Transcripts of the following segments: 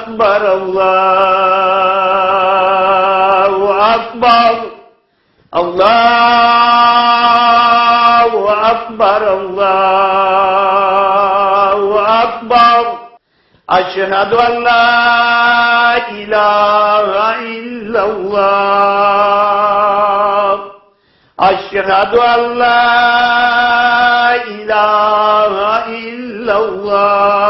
अकबर अल्लाहु अकबर अल्लाहु अकबर अल्लाहु अकबर अशहदु अल्ला इलाहा इल्लल्लाह अशहदु अल्ला इलाहा इल्लल्लाह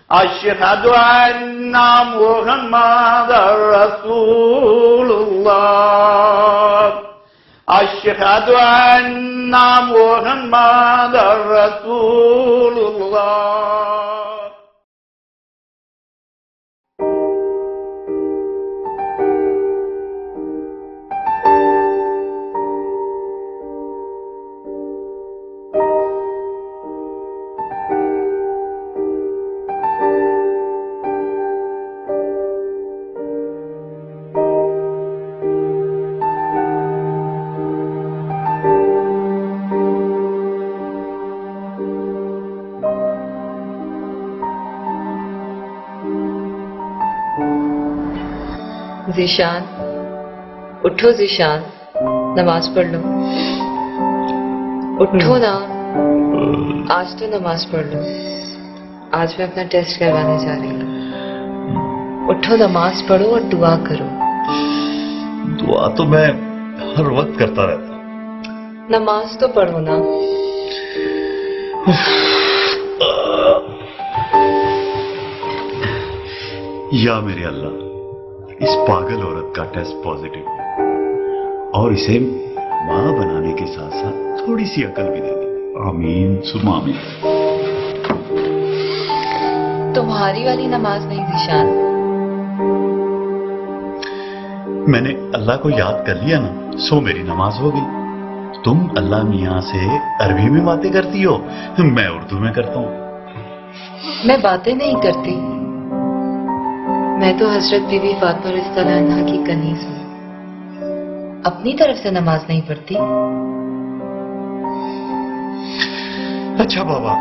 अशहदु अन्ना मुहम्मदर रसूलुल्लाह अशहदु अन्ना मुहम्मदर रसूलुल्लाह। ज़ीशान, उठो ज़ीशान, नमाज पढ़ लो। उठो ना, आज तो नमाज पढ़ लो। आज मैं अपना टेस्ट करवाने जा रही हूँ। उठो, नमाज पढ़ो और दुआ करो। दुआ तो मैं हर वक्त करता रहता हूँ। नमाज तो पढ़ो ना। या मेरे अल्लाह, इस पागल औरत का टेस्ट पॉजिटिव है और इसे मां बनाने के साथ साथ थोड़ी सी अकल भी दे दे। आमीन सुमा आमीन। तुम्हारी वाली नमाज नहीं ज़ीशान। मैंने अल्लाह को याद कर लिया ना, सो मेरी नमाज हो गई। तुम अल्लाह मियां से अरबी में बातें करती हो, मैं उर्दू में करता हूँ। मैं बातें नहीं करती, मैं तो हजरत बीबी फातिमा रज़ियल्लाहु अन्हा की कनीज हूँ। अपनी तरफ से नमाज नहीं पढ़ती। अच्छा बाबा,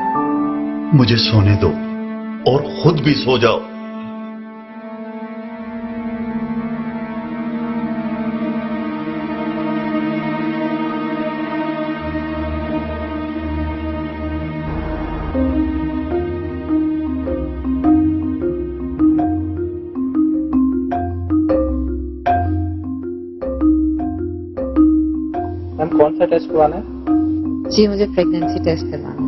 मुझे सोने दो और खुद भी सो जाओ। कौन सा टेस्ट करवाना है? जी, मुझे प्रेगनेंसी टेस्ट करवाना है।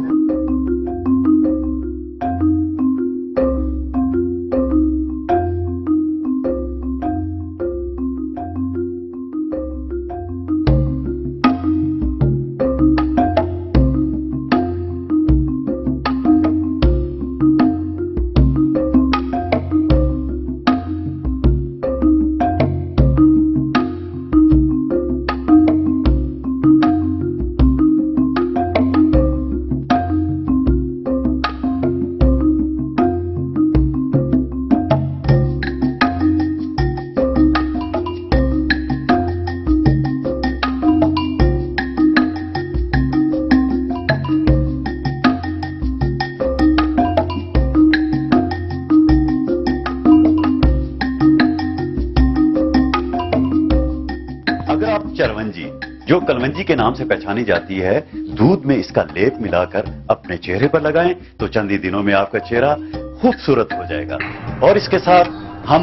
चरवंजी, जो कलवंजी के नाम से पहचानी जाती है, दूध में इसका लेप मिलाकर अपने चेहरे पर लगाएं तो चंद ही दिनों में आपका चेहरा खूबसूरत हो जाएगा। और इसके साथ हम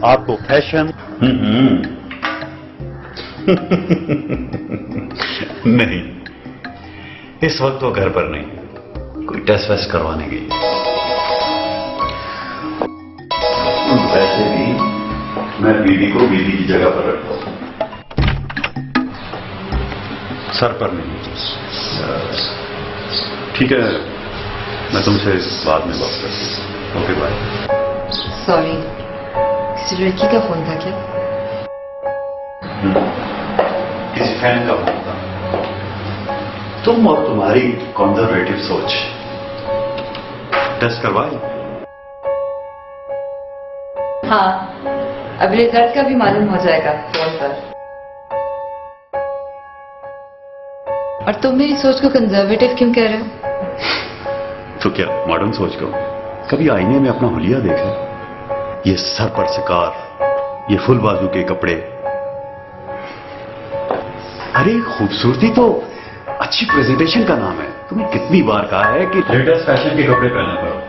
आपको फैशन नहीं, इस वक्त वो घर पर नहीं, कोई टेस्ट वेस्ट करवाने गई। वैसे भी मैं बीवी को बीवी की जगह पर रखता हूं, सर पर नहीं। ठीक है, मैं तुमसे बाद में बात करती हूँ। Okay bye. सॉरी, किसी लड़की का फोन था क्या? किसी फैन का फोन था। तुम और तुम्हारी कंजर्वेटिव सोच। टेस्ट करवाए? हाँ, अब रिजल्ट का भी मालूम हो जाएगा फोन पर। और तुम मेरी सोच को कंजर्वेटिव क्यों कह रहे हो? तो क्या मॉडर्न सोच को? कभी आईने में अपना हुलिया देखा? ये सर पर सिकार, ये फुल बाजू के कपड़े। अरे खूबसूरती तो अच्छी प्रेजेंटेशन का नाम है। तुम्हें कितनी बार कहा है कि लेटेस्ट फैशन के कपड़े पहना करो।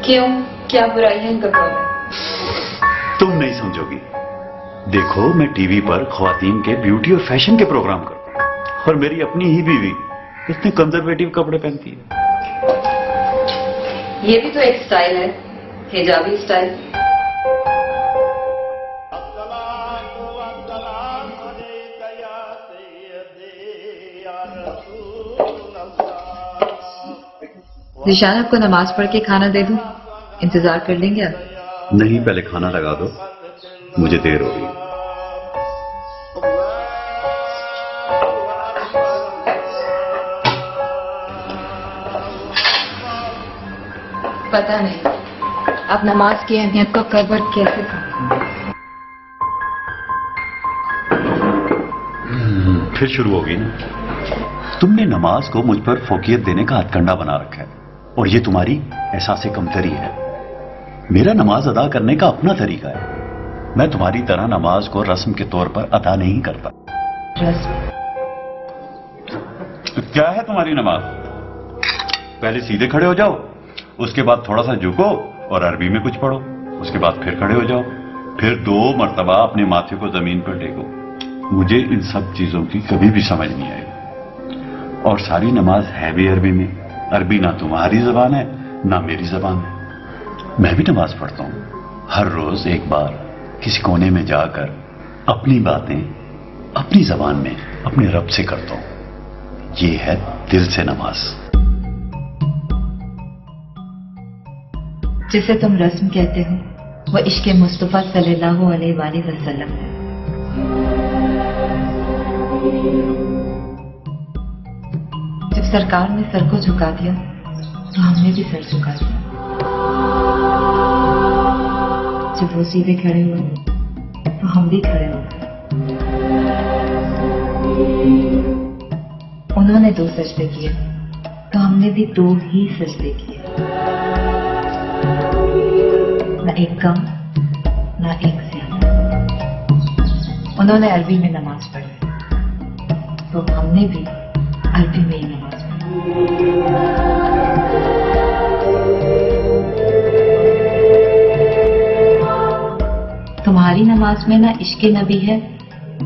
क्यों, क्या बुराई है इन कपड़ों में? तुम नहीं समझोगी। देखो, मैं टीवी पर ख्वातीन के ब्यूटी और फैशन के प्रोग्राम करता हूं, और मेरी अपनी ही बीवी इतने कंजर्वेटिव कपड़े पहनती है। ये भी तो एक स्टाइल है, हिजाबी स्टाइल। निशान, आपको नमाज पढ़ के खाना दे दूं? इंतजार कर लेंगे आप? नहीं, पहले खाना लगा दो, मुझे देर हो रही। पता नहीं आप नमाज की अहमियत को कबर कैसे फिर शुरू होगी ना। तुमने नमाज को मुझ पर फोकियत देने का हथकंडा बना रखा है, और ये तुम्हारी एहसास कमतरी है। मेरा नमाज अदा करने का अपना तरीका है। मैं तुम्हारी तरह नमाज को रस्म के तौर पर अदा नहीं करता। रस्म? क्या है तुम्हारी नमाज? पहले सीधे खड़े हो जाओ, उसके बाद थोड़ा सा झुको और अरबी में कुछ पढ़ो, उसके बाद फिर खड़े हो जाओ, फिर 2 मर्तबा अपने माथे को जमीन पर टेको। मुझे इन सब चीजों की कभी भी समझ नहीं आई। और सारी नमाज है भी अरबी में। अरबी ना तुम्हारी जबान है ना मेरी जबान है। मैं भी नमाज पढ़ता हूं, हर रोज एक बार किसी कोने में जाकर अपनी बातें अपनी जबान में अपने रब से करता हूं। ये है दिल से नमाज। जिसे तुम रस्म कहते हो वो इश्क़ मुस्तफ़ा सल्लल्लाहु अलैहि वसल्लम है। जब सरकार ने सर को झुका दिया तो हमने भी सर झुका दिया। जब वो सीधे खड़े हुए तो हम भी खड़े हो गए। उन्होंने 2 सजदे किए तो हमने भी 2 ही सजदे किए। ना एक कम ना एक ज्यादा। उन्होंने अरबी में नमाज पढ़ी तो हमने भी अरबी में ही नमाज पढ़ी। तुम्हारी नमाज में ना इश्क़े नबी है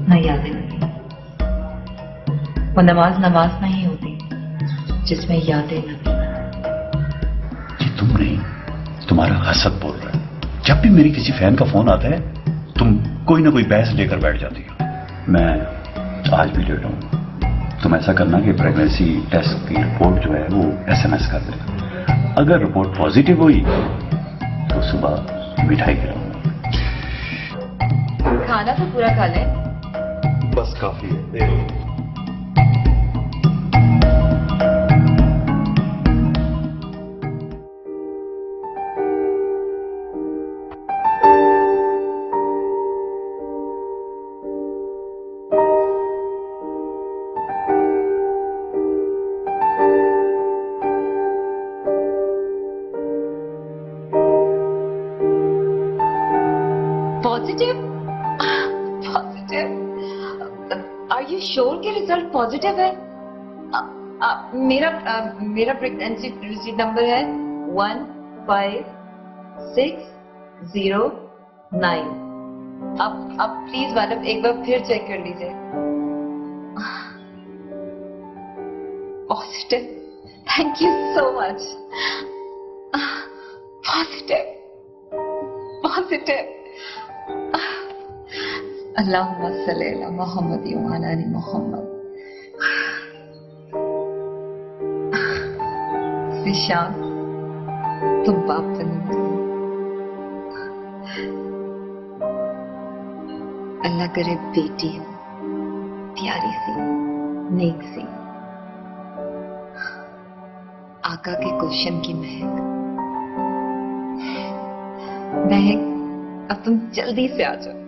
ना याद नबी। वो नमाज नहीं होती जिसमें याद नबी। ये तुम नहीं, तुम्हारा हसद बोल रहा है। जब भी मेरी किसी फैन का फोन आता है तुम कोई ना कोई बहस लेकर बैठ जाती हो। मैं आज भी लेट हूं। तुम ऐसा करना कि प्रेगनेंसी टेस्ट की रिपोर्ट जो है वो SMS कर देना। अगर रिपोर्ट पॉजिटिव हुई तो सुबह मिठाई खिलाऊंगा। खाना तो पूरा खा लें। बस काफी है। श्योर के रिजल्ट पॉजिटिव है? मेरा प्रेगनेंसी रिसीट नंबर है 15609। अब प्लीज मैडम एक बार फिर चेक कर लीजिए। Positive, thank you so much. Positive. अल्लाहुम्मा सल्ली अला मुहम्मद व अला आलि मुहम्मद। विशाल, तुम बाप बनो। अल्लाह करे बेटी हो, प्यारी सी, नेक सी, आका के गुलशन की महक। अब तुम जल्दी से आ जाओ।